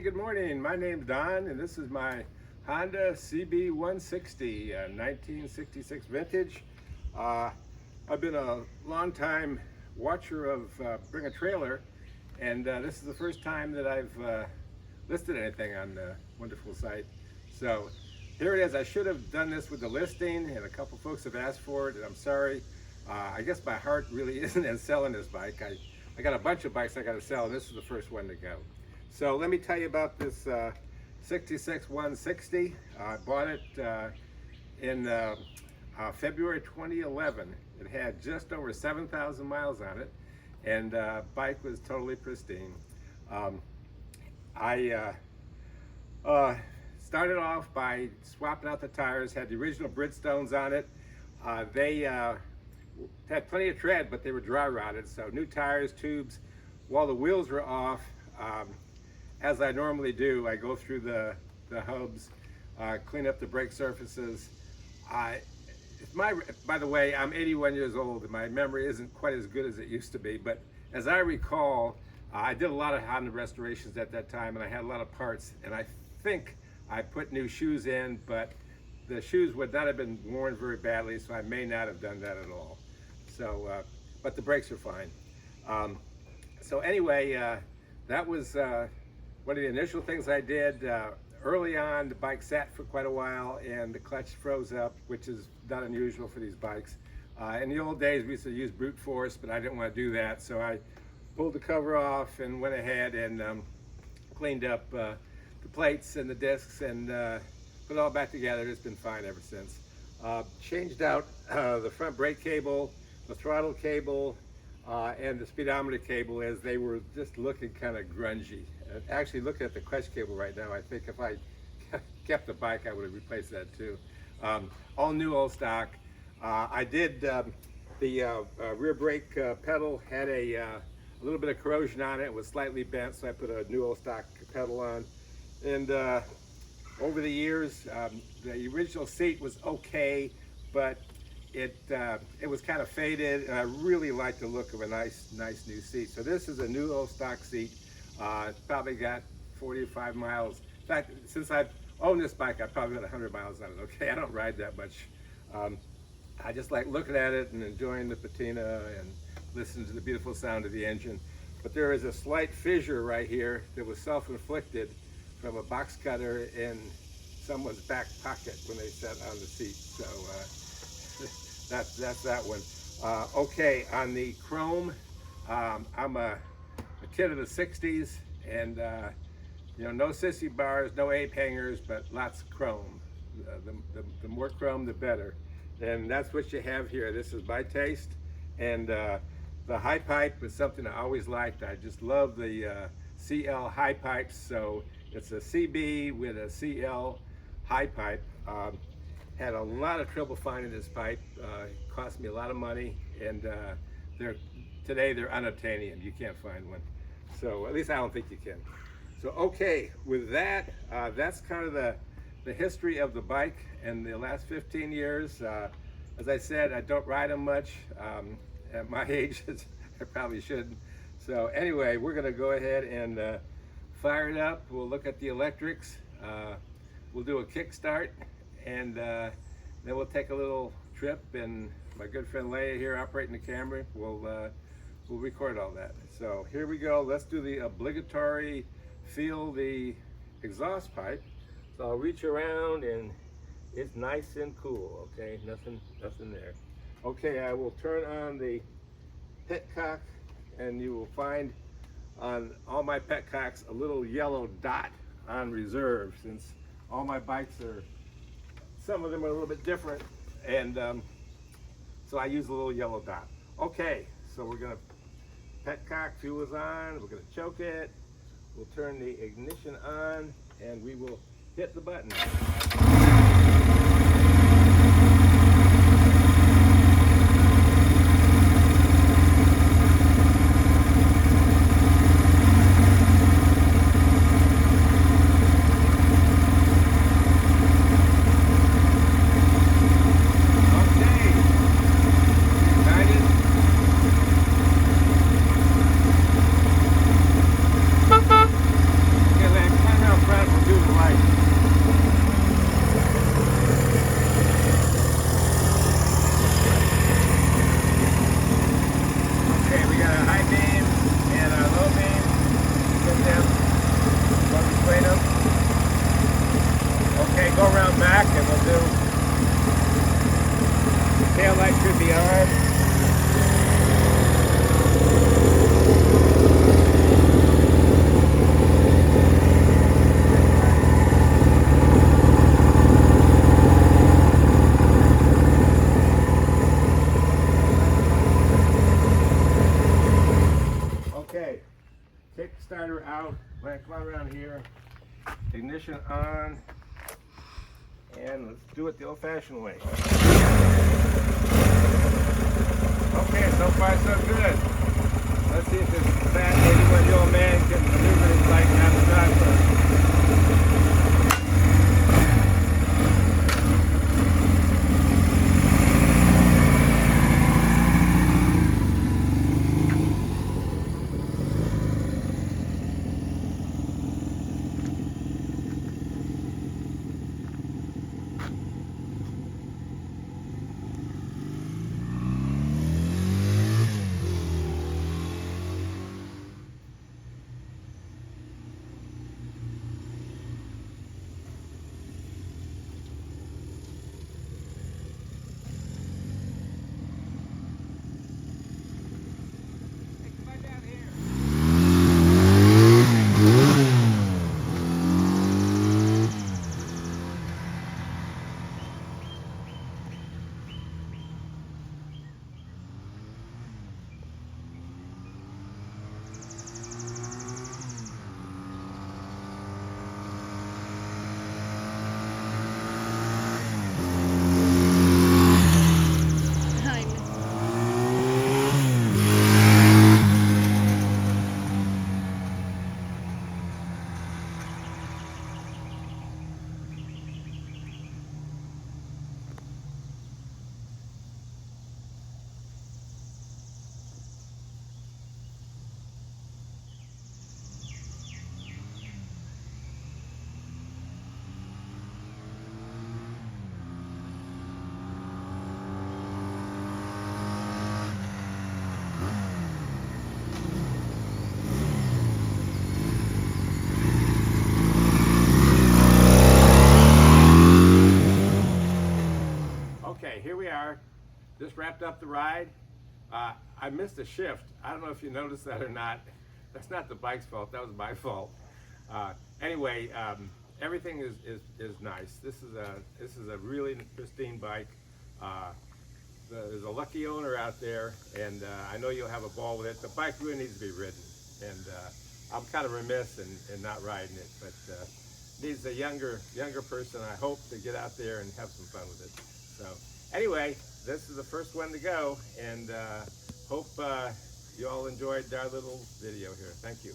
good morning. My name's Don, and this is my Honda CB160, 1966 vintage. I've been a long time watcher of Bring a Trailer, and this is the first time that I've listed anything on the wonderful site. So here it is. I should have done this with the listing, and a couple folks have asked for it, and I'm sorry. I guess my heart really isn't in selling this bike. I got a bunch of bikes I got to sell, and this is the first one to go. So let me tell you about this 66 160. I bought it in February 2011. It had just over 7,000 miles on it, and bike was totally pristine. I started off by swapping out the tires. Had the original Bridgestones on it. They had plenty of tread, but they were dry rotted, so new tires, tubes. While the wheels were off, as I normally do, I go through the hubs, clean up the brake surfaces. By the way, I'm 81 years old, and my memory isn't quite as good as it used to be, but as I recall, I did a lot of Honda restorations at that time, and I had a lot of parts, and I think I put new shoes in, but the shoes would not have been worn very badly, so I may not have done that at all. So, but the brakes are fine. So anyway, that was one of the initial things I did. Early on, the bike sat for quite a while, and the clutch froze up, which is not unusual for these bikes. In the old days, we used to use brute force, but I didn't want to do that, so I pulled the cover off and went ahead and cleaned up the plates and the discs and put it all back together. It's been fine ever since. Changed out the front brake cable, the throttle cable, and the speedometer cable, as they were just looking kind of grungy. Actually, looking at the clutch cable right now, I think if I kept the bike, I would have replaced that too. All new, old stock. I did the rear brake pedal had a little bit of corrosion on it. It was slightly bent, so I put a new old stock pedal on. And over the years, the original seat was okay, but it was kind of faded, and I really like the look of a nice new seat. So this is a new old stock seat. Probably got 45 miles. In fact, since I've owned this bike, I've probably got 100 miles on it. Okay, I don't ride that much. I just like looking at it and enjoying the patina and listening to the beautiful sound of the engine. But there is a slight fissure right here that was self-inflicted from a box cutter in someone's back pocket when they sat on the seat. So that's that one. Okay, on the chrome, I'm a kid of the 60s, and you know, no sissy bars, no ape hangers, but lots of chrome. The more chrome, the better. And that's what you have here. This is my taste, and the high pipe is something I always liked. I just love the CL high pipes. So it's a CB with a CL high pipe. Had a lot of trouble finding this pipe. It cost me a lot of money, and today they're unobtainium. You can't find one. So at least I don't think you can. So okay, with that, that's kind of the history of the bike and the last 15 years. As I said, I don't ride them much. At my age, I probably shouldn't. So anyway, we're gonna go ahead and fire it up. We'll look at the electrics. We'll do a kickstart, and then we'll take a little trip, and my good friend Leia here operating the camera will record all that. So here we go. Let's do the obligatory feel the exhaust pipe. So I'll reach around, and it's nice and cool. Okay, nothing there. Okay, I will turn on the petcock, and you will find on all my petcocks a little yellow dot on reserve, since all my bikes are, some of them are a little bit different, and so I use a little yellow dot. Okay, so we're gonna petcock, fuel is on, we're gonna choke it, we'll turn the ignition on, and we will hit the button. Okay, will do. Tail light should be on. Okay, take the starter out, come on around here, ignition on, and let's do it the old-fashioned way. Okay, so far so good. Let's see if this fat 81-year-old man can maneuver his bike down the driveway. Okay, here we are. Just wrapped up the ride. I missed a shift. I don't know if you noticed that or not. That's not the bike's fault. That was my fault. Anyway, everything is nice. This is a really pristine bike. There's a lucky owner out there, and I know you'll have a ball with it. The bike really needs to be ridden, and I'm kind of remiss in not riding it, but needs a younger person, I hope, to get out there and have some fun with it. So anyway, this is the first one to go, and hope you all enjoyed our little video here. Thank you.